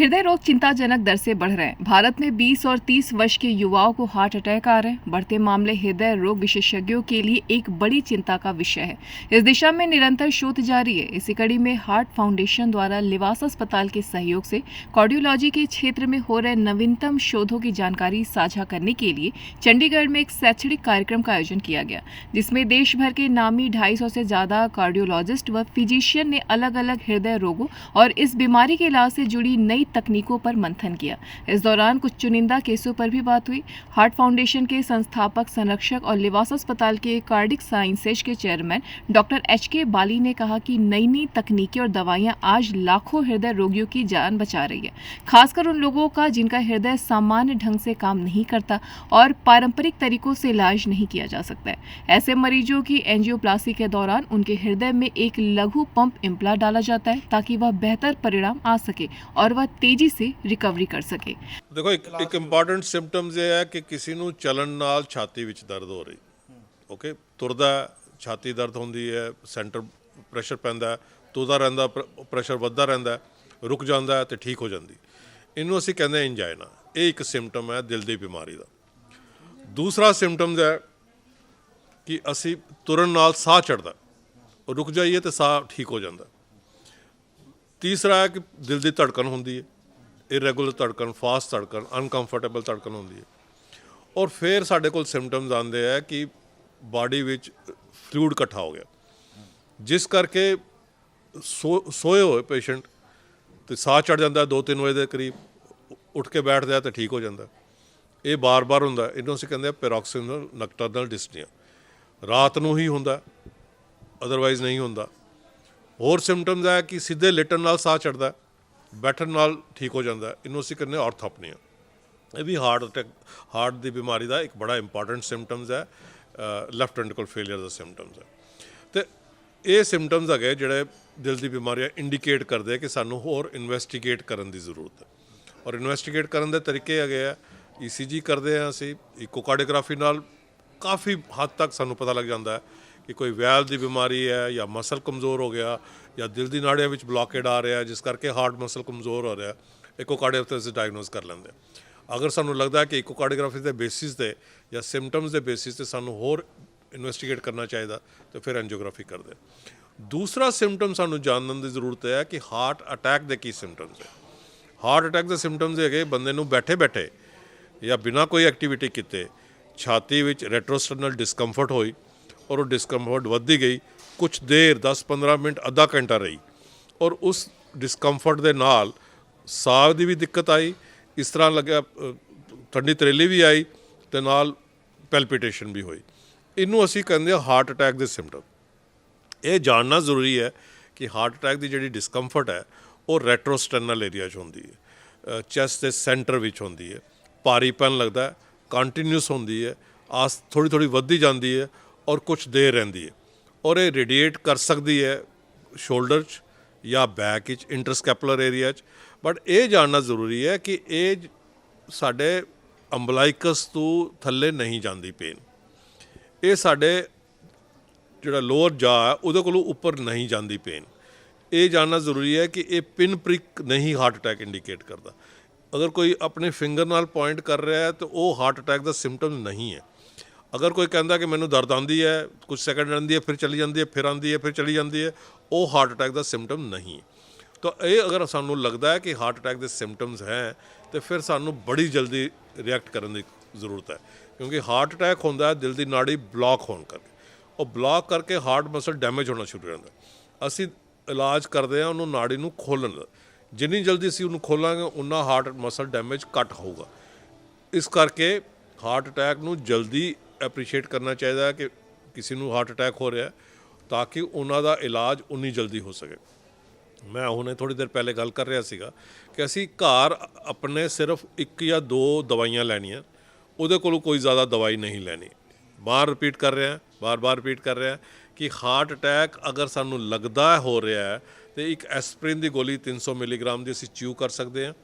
हृदय रोग चिंताजनक दर से बढ़ रहे हैं। भारत में 20 और 30 वर्ष के युवाओं को हार्ट अटैक आ रहे हैं। बढ़ते मामले हृदय रोग विशेषज्ञों के लिए एक बड़ी चिंता का विषय है। इस दिशा में निरंतर शोध जारी है। इसी कड़ी में हार्ट फाउंडेशन द्वारा लिवास अस्पताल के सहयोग से कार्डियोलॉजी के क्षेत्र में हो रहे नवीनतम शोधों की जानकारी साझा करने के लिए चंडीगढ़ में एक शैक्षणिक कार्यक्रम का आयोजन किया गया, जिसमें देश भर के नामी 250 से ज्यादा कार्डियोलॉजिस्ट व फिजिशियन ने अलग अलग हृदय रोगों और इस बीमारी के इलाज से जुड़ी नई तकनीकों पर मंथन किया। इस दौरान कुछ चुनिंदा केसों पर भी बात हुई। हार्ट फाउंडेशन के संस्थापक, संरक्षक और लिवास अस्पताल के कार्डिक साइंसेज के चेयरमैन डॉक्टर HK बाली ने कहा कि नई नई तकनीकें और दवाइयां आज लाखों हृदय रोगियों की जान बचा रही है, खासकर उन लोगों का जिनका हृदय सामान्य ढंग से काम नहीं करता और पारंपरिक तरीकों से इलाज नहीं किया जा सकता है। ऐसे मरीजों की एंजियोप्लास्टी के दौरान उनके हृदय में एक लघु पंप इम्प्लांट डाला जाता है ताकि वह बेहतर परिणाम आ सके और वह तेजी से रिकवरी कर सके। देखो एक इंपॉर्टेंट सिम्पटम्स ये है कि किसी ਨੂੰ ਚੱਲਣ ਨਾਲ ਛਾਤੀ ਵਿੱਚ ਦਰਦ ਹੋ ਰਹੀ, ਓਕੇ, ਤੁਰਦਾ ਛਾਤੀ ਦਰਦ ਹੁੰਦੀ ਹੈ, ਸੈਂਟਰ ਪ੍ਰੈਸ਼ਰ ਪੈਂਦਾ, ਤੁਰਦਾ ਰਹਿੰਦਾ ਪ੍ਰੈਸ਼ਰ ਵੱਧਦਾ ਰਹਿੰਦਾ, ਰੁਕ ਜਾਂਦਾ ਤੇ ਠੀਕ ਹੋ ਜਾਂਦੀ, ਇਹਨੂੰ ਅਸੀਂ ਕਹਿੰਦੇ ਇੰਜਾਈਨਾ। ਇਹ ਇੱਕ ਸਿਮਟਮ ਹੈ ਦਿਲ ਦੀ ਬਿਮਾਰੀ ਦਾ। ਦੂਸਰਾ ਸਿਮਟਮਸ ਹੈ ਕਿ ਅਸੀਂ ਤੁਰਨ ਨਾਲ ਸਾਹ ਚੜਦਾ, ਰੁਕ ਜਾਈਏ ਤੇ ਸਾਹ ਠੀਕ ਹੋ ਜਾਂਦਾ। तीसरा है कि दिल की धड़कन होंगी है, इरेगुलर धड़कन, फास्ट धड़कन, अनकंफर्टेबल धड़कन होंगी है। और फिर साढ़े को सिम्पटम्स आते हैं कि बॉडी विच फ्लूइड इकट्ठा हो गया, जिस करके सोए हुए पेशेंट तो साह चढ़ जाता, 2-3 बजे के करीब उठ के बैठता है तो ठीक हो जाता। ये बार बार होंगे, इन्हों असीं कहते हैं पैरोक्सिनल नक्टर्नल डिस्निया। रात को ही होंगे, अदरवाइज नहीं होंगे। होर सिम्पटम्स है कि सीधे लिटन नाल साह चढ़ता, बैठन नाल ठीक हो जाता, इन्हों असीं कहते ऑर्थोपनिया। ये भी हार्ट अटैक, हार्ट की बीमारी का एक बड़ा इंपॉर्टेंट सिम्पटम्स है, लैफ्ट वेंट्रिकल फेलियर का सिम्पटम्स है। तो ये सिम्पटम्स है जोड़े दिल की बीमारियां इंडिकेट करते हैं कि सानू होर इन्वेस्टिगेट करने की जरूरत है। और इन्वेस्टिगेट करने के तरीके है, ECG करते हैं असीं, इकोकार्डियोग्राफी नाल काफ़ी हद तक सानू पता लग जाता है कि कोई वैल्व की बीमारी है या मसल कमज़ोर हो गया या दिल की नाड़ियां में ब्लॉकेड आ रहा है, जिस करके हार्ट मसल कमज़ोर हो रहा है। इकोकार्डियोग्राफी डायग्नोज कर लेंगे। अगर सानू लगता है कि इकोकार्डियोग्राफी के बेसिस से या सिम्पटम्स के बेसिस से सानू होर इन्वेस्टिगेट करना चाहिए तो फिर एंजियोग्राफी कर दे। दूसरा सिम्पटम सानू जानने की जरूरत है कि हार्ट अटैक के की सिम्पटम्स है। हार्ट अटैक के सिम्पटम्स है बंदे नू बैठे बैठे या बिना कोई एक्टिविटी किए छाती में रेट्रोस्टर्नल डिस्कंफर्ट होई और वो डिस्कंफर्ट वधी गई, कुछ देर 10-15 मिनट आधा घंटा रही और उस डिस्कंफर्ट के नाल साह की भी दिक्कत आई, इस तरह लगे ठंडी तरेली भी आई तो नाल पैल्पिटेशन भी हुई। इनू असी कहते हैं हार्ट अटैक के सिम्पटम। ये जानना जरूरी है कि हार्ट अटैक की जी डिस्कंफर्ट है वो रेट्रोस्टर्नल एरिया होंदी है, चैस्ट के सेंटर में होंदी है, भारीपन लगता है, कंटीन्यूस होंदी है, आस थोड़ी थोड़ी वधी जाती है और कुछ देर रही है। और ये रेडिएट कर सकती है शोल्डर या बैक इंटरस्कैपुलर एरिया। बट ये जानना जरूरी है कि ये साढ़े अंबलाइकस तो थले नहीं जाती पेन, ये साढ़े जोड़ा लोअर जा है उहदे कोलों उपर नहीं जाती पेन। ये जानना जरूरी है कि ये पिन प्रिक नहीं हार्ट अटैक इंडिकेट करता। अगर कोई अपने फिंगर नाल पॉइंट कर रहा है तो वो हार्ट अटैक का सिम्पटम नहीं है। अगर कोई कहता कि मैनू दर्द आती है, कुछ सैकेंड आती है, फिर चली जाती है, फिर आती है, फिर चली जाती है, वो हार्ट अटैक का सिम्पटम नहीं है। तो ये अगर सानू लगता है कि हार्ट अटैक के सिम्पटम्स हैं तो फिर सानू बड़ी जल्दी रिएक्ट करने की जरूरत है, क्योंकि हार्ट अटैक होता है दिल की नाड़ी ब्लॉक होने करके, और ब्लॉक करके हार्ट मसल डैमेज होना शुरू हो जाता है। असी इलाज करते हैं उन्होंने नाड़ी को खोलन का, जिनी जल्दी असी उन्होंने खोलांगे उन्ना हार्ट मसल डैमेज घट होगा। इस करके हार्ट अटैक को जल्दी एप्रीशिएट करना चाहिए कि किसी को हार्ट अटैक हो रहा है, ताकि उन्हों का इलाज उन्नी जल्दी हो सके। मैं हुणे थोड़ी देर पहले गल कर रहा सीगा कि असी घर अपने सिर्फ 1 या 2 दवाइयां लैनियां, उहदे कोलों कोई ज़्यादा दवाई नहीं लैनी। बार रिपीट कर रहे हैं, बार बार रिपीट कर रहे हैं कि हार्ट अटैक अगर सानू लगता हो रहा है तो एक एस्प्रिन की गोली 300 मिलीग्राम की असी च्यू कर सकते हैं।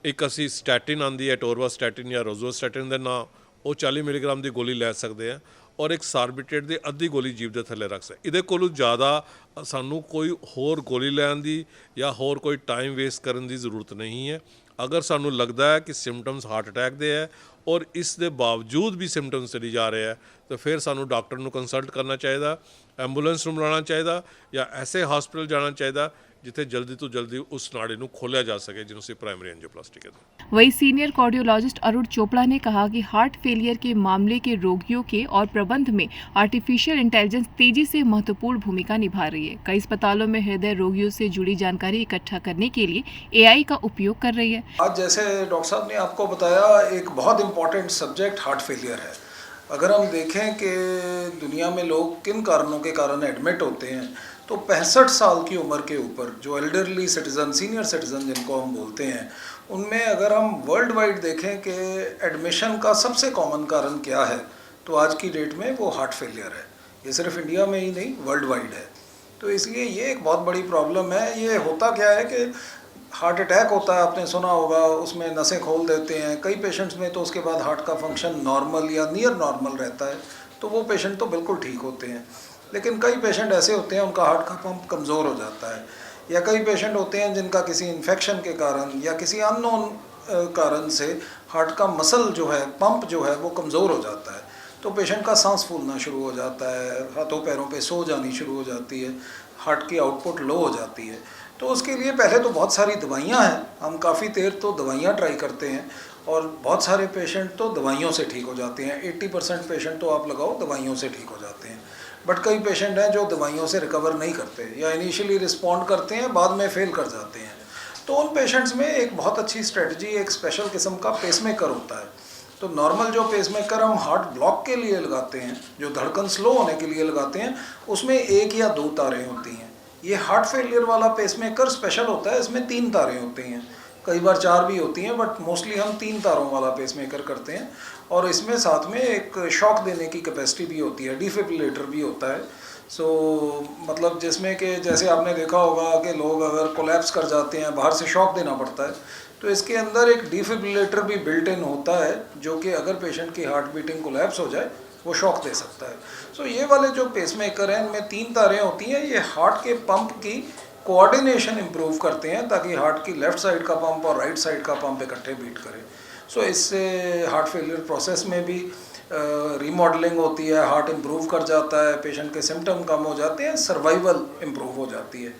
एक असी स्टैटिन आती है, टोरवास्टैटिन या रोजोस्टैटिन के नाम, वो 40 मिलीग्राम की गोली लै सकते हैं। ਔਰ ਇੱਕ ਸਾਰਬਿਟੇਟ ਦੀ ਅੱਧੀ ਗੋਲੀ ਜੀਭ ਦੇ ਥੱਲੇ ਰੱਖ ਸਕਦੇ। ਇਹਦੇ ਕੋਲੋਂ ਜ਼ਿਆਦਾ ਸਾਨੂੰ ਕੋਈ ਹੋਰ ਗੋਲੀ ਲੈਣ ਦੀ ਜਾਂ ਹੋਰ ਕੋਈ ਟਾਈਮ ਵੇਸਟ ਕਰਨ ਦੀ ਜ਼ਰੂਰਤ ਨਹੀਂ ਹੈ। ਅਗਰ ਸਾਨੂੰ ਲੱਗਦਾ ਹੈ ਕਿ ਸਿੰਪਟਮਸ ਹਾਰਟ ਅਟੈਕ ਦੇ ਹੈ ਔਰ ਇਸ ਦੇ ਬਾਵਜੂਦ ਵੀ ਸਿੰਪਟਮਸ ਚਲੀ ਜਾ ਰਹੇ ਹੈ ਤਾਂ ਫਿਰ ਸਾਨੂੰ ਡਾਕਟਰ ਨੂੰ ਕੰਸਲਟ ਕਰਨਾ ਚਾਹੀਦਾ, ਐਂਬੂਲੈਂਸ ਨੂੰ ਬੁਲਾਉਣਾ ਚਾਹੀਦਾ ਜਾਂ ਐਸੇ ਹਸਪੀਟਲ ਜਾਣਾ ਚਾਹੀਦਾ ਜਿੱਥੇ ਜਲਦੀ ਤੋਂ जल्दी उस नाड़ी ਨੂੰ खोलिया जा सके जिन्हों से प्राइमरी एंजियोप्लास्टी कहते हैं। वहीं सीनियर कार्डियोलॉजिस्ट अरुण चोपड़ा ने कहा कि हार्ट फेलियर के मामले के रोगियों के और प्रबंध में आर्टिफिशियल इंटेलिजेंस तेजी से महत्वपूर्ण भूमिका निभा रही है। कई अस्पतालों में हृदय रोगियों से जुड़ी जानकारी इकट्ठा करने के लिए AI का उपयोग कर रही है। आज जैसे डॉक्टर साहब ने आपको बताया, एक बहुत इम्पॉर्टेंट सब्जेक्ट हार्ट फेलियर है। अगर हम देखें कि दुनिया में लोग किन कारणों के कारण एडमिट होते हैं तो 65 साल की उम्र के ऊपर जो एल्डरली सिटीज़न, सीनियर सिटीज़न जिनको हम बोलते हैं, उनमें अगर हम वर्ल्ड वाइड देखें कि एडमिशन का सबसे कॉमन कारण क्या है तो आज की डेट में वो हार्ट फेलियर है। ये सिर्फ इंडिया में ही नहीं, वर्ल्ड वाइड है। तो इसलिए ये एक बहुत बड़ी प्रॉब्लम है। ये होता क्या है कि हार्ट अटैक होता है, आपने सुना होगा, उसमें नसें खोल देते हैं कई पेशेंट्स में, तो उसके बाद हार्ट का फंक्शन नॉर्मल या नियर नॉर्मल रहता है, तो वो पेशेंट तो बिल्कुल ठीक होते हैं। लेकिन कई पेशेंट ऐसे होते हैं उनका हार्ट का पंप कमज़ोर हो जाता है, या कई पेशेंट होते हैं जिनका किसी इन्फेक्शन के कारण या किसी अननोन कारण से हार्ट का मसल जो है, पंप जो है, वो कमज़ोर हो जाता है, तो पेशेंट का सांस फूलना शुरू हो जाता है, हाथों पैरों पे सो जानी शुरू हो जाती है, हार्ट की आउटपुट लो हो जाती है। तो उसके लिए पहले तो बहुत सारी दवाइयाँ हैं, हम काफ़ी देर तो दवाइयाँ ट्राई करते हैं और बहुत सारे पेशेंट तो दवाइयों से ठीक हो जाते हैं। 80% पेशेंट तो आप लगाओ दवाइयों से ठीक हो जाते हैं। बट कई पेशेंट हैं जो दवाइयों से रिकवर नहीं करते या इनिशियली रिस्पॉन्ड करते हैं, बाद में फेल कर जाते हैं। तो उन पेशेंट्स में एक बहुत अच्छी स्ट्रेटजी, एक स्पेशल किस्म का पेसमेकर होता है। तो नॉर्मल जो पेसमेकर हम हार्ट ब्लॉक के लिए लगाते हैं, जो धड़कन स्लो होने के लिए लगाते हैं, उसमें 1 या 2 तारें होती हैं। ये हार्ट फेलियर वाला पेसमेकर स्पेशल होता है, इसमें 3 तारें होती हैं, कई बार 4 भी होती हैं, बट मोस्टली हम 3 तारों वाला पेसमेकर करते हैं। और इसमें साथ में एक शॉक देने की कैपेसिटी भी होती है, डिफिब्रिलेटर भी होता है। मतलब जिसमें कि जैसे आपने देखा होगा कि लोग अगर कोलैप्स कर जाते हैं, बाहर से शॉक देना पड़ता है, तो इसके अंदर एक डिफिब्रिलेटर भी बिल्ट इन होता है जो कि अगर पेशेंट की हार्ट बीटिंग कोलैप्स हो जाए वो शॉक दे सकता है। ये वाले जो पेसमेकर हैं, इनमें 3 तारें होती हैं। ये हार्ट के पंप की कोऑर्डिनेशन इम्प्रूव करते हैं ताकि हार्ट की लेफ़्ट साइड का पंप और राइट साइड का पंप इकट्ठे बीट करें। इससे हार्ट फेलियर प्रोसेस में भी रीमॉडलिंग होती है, हार्ट इम्प्रूव कर जाता है, पेशेंट के सिम्टम कम हो जाते हैं, सर्वाइवल इम्प्रूव हो जाती है।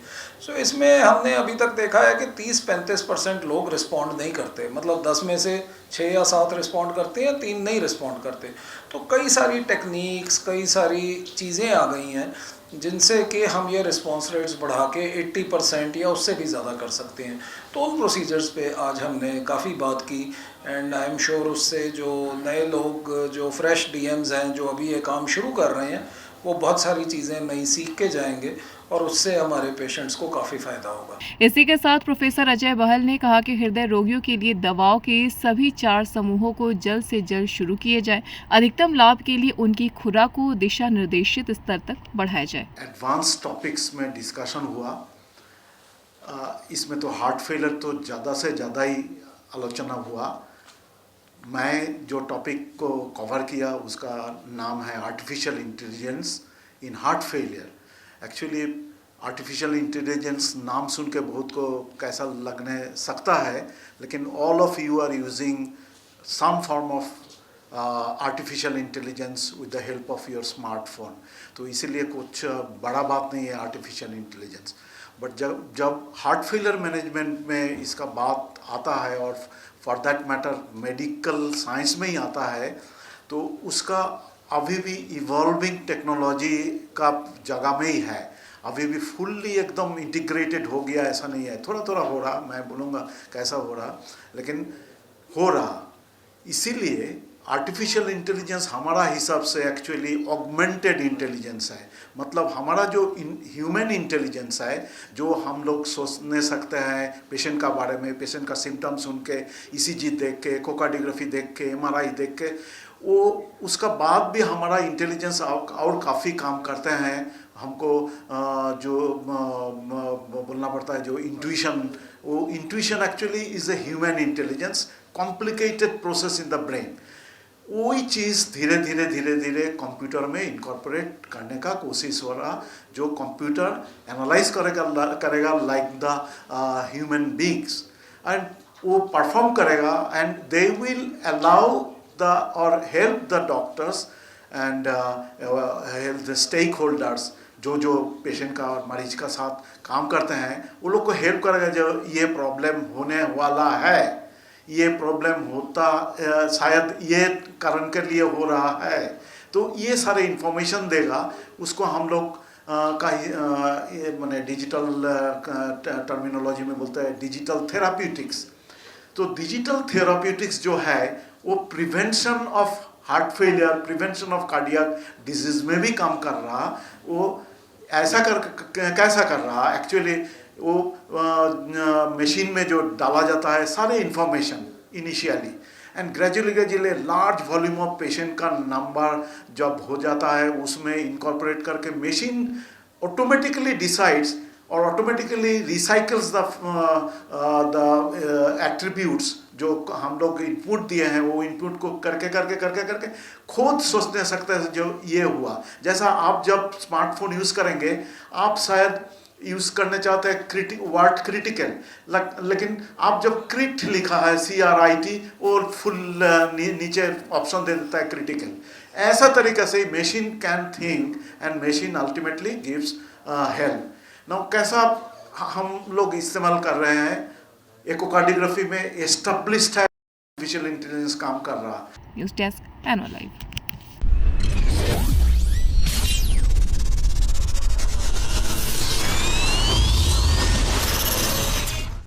इसमें हमने अभी तक देखा है कि 30-35% लोग रिस्पॉन्ड नहीं करते, मतलब 10 में से 6 या 7 रिस्पॉन्ड करते हैं, 3 नहीं रिस्पॉन्ड करते। तो कई सारी टेक्निक्स, कई सारी चीज़ें आ गई हैं जिनसे कि हम ये रिस्पॉन्स रेट्स बढ़ा के 80% या उससे भी ज़्यादा कर सकते हैं। तो उन प्रोसीजर्स पे आज हमने काफ़ी बात की एंड आई एम श्योर उससे जो नए लोग, जो फ्रेश डीएम्स हैं, जो अभी ये काम शुरू कर रहे हैं, वो बहुत सारी चीज़ें नई सीख के जाएंगे और उससे हमारे पेशेंट्स को काफ़ी फ़ायदा होगा। इसी के साथ प्रोफेसर अजय बहल ने कहा कि हृदय रोगियों के लिए दवाओं के सभी 4 समूहों को जल्द से जल्द शुरू किए जाएं। अधिकतम लाभ के लिए उनकी खुराक को दिशा निर्देशित स्तर तक बढ़ाया जाए। एडवांस टॉपिक्स में डिस्कशन हुआ, इसमें तो हार्ट फेलियर तो ज़्यादा से ज़्यादा ही आलोचना हुआ। मैं जो टॉपिक को कवर किया उसका नाम है artificial intelligence in heart failure. Actually artificial intelligence नाम सुन के बहुत को कैसा लगने सकता है, लेकिन all of you are using some form of artificial intelligence with the help of your smartphone. तो इसीलिए कुछ बड़ा बात नहीं है आर्टिफिशियल इंटेलिजेंस। बट जब हार्ट फेलियर मैनेजमेंट में इसका बात आता है और for that matter medical science में ही आता है, तो उसका अभी भी इवॉल्विंग टेक्नोलॉजी का जगह में ही है। अभी भी फुल्ली एकदम इंटीग्रेटेड हो गया ऐसा नहीं है, थोड़ा थोड़ा हो रहा, मैं बोलूँगा कैसा हो रहा, लेकिन हो रहा। इसीलिए आर्टिफिशियल इंटेलिजेंस हमारा हिसाब से एक्चुअली ऑगमेंटेड इंटेलिजेंस है। मतलब हमारा जो ह्यूमन इंटेलिजेंस है, जो हम लोग सोचने सकते हैं पेशेंट का बारे में, पेशेंट का सिम्टम सुन के, ईसीजी देख के, कोकार्डियोग्राफी देख के, एमआरआई देख के, वो उसका बाद भी हमारा इंटेलिजेंस और काफ़ी काम करते हैं। हमको जो बोलना पड़ता है, जो इंट्यूशन, वो intuition actually is a human intelligence, complicated process in the brain. वही चीज़ धीरे धीरे कंप्यूटर में इनकॉर्पोरेट करने का कोशिश हो रहा, जो कंप्यूटर एनालाइज करेगा like the human beings, and वो परफॉर्म करेगा, and they will allow the और help the doctors and help the stakeholders, जो पेशेंट का और मरीज का साथ काम करते हैं, वो लोग को हेल्प करेगा। जो ये प्रॉब्लम होने वाला है, ये प्रॉब्लम होता शायद ये कारण के लिए हो रहा है, तो ये सारे इंफॉर्मेशन देगा। उसको हम लोग का मैंने डिजिटल टर्मिनोलॉजी में बोलते हैं डिजिटल थेराप्यूटिक्स। तो डिजिटल थेराप्यूटिक्स जो है वो prevention of heart failure, prevention of cardiac disease में भी काम कर रहा। वो ऐसा कैसा कर रहा एक्चुअली, वो मशीन में जो डाला जाता है सारे information initially, and gradually large volume of patient का नंबर जब हो जाता है, उसमें इनकॉर्पोरेट करके मशीन ऑटोमेटिकली डिसाइड्स और ऑटोमेटिकली रिसाइकल्स द एट्रीब्यूट्स जो हम लोग इनपुट दिए हैं, वो इनपुट को करके खुद सोचने सकते हैं जो ये हुआ। जैसा आप जब स्मार्टफोन यूज़ करेंगे, आप शायद यूज़ करने चाहते हैं वर्ड क्रिटिकल, लेकिन आप जब क्रिट लिखा है CRIT और फुल नीचे ऑप्शन दे देता है क्रिटिकल। ऐसा तरीके से machine can think and machine ultimately gives help. Now कैसा हम लोग इस्तेमाल कर रहे हैं, एकोकार्डियोग्राफी में एस्टेब्लिश्ड है, आर्टिफिशियल इंटेलिजेंस काम कर रहा। News desk एनोलाइव।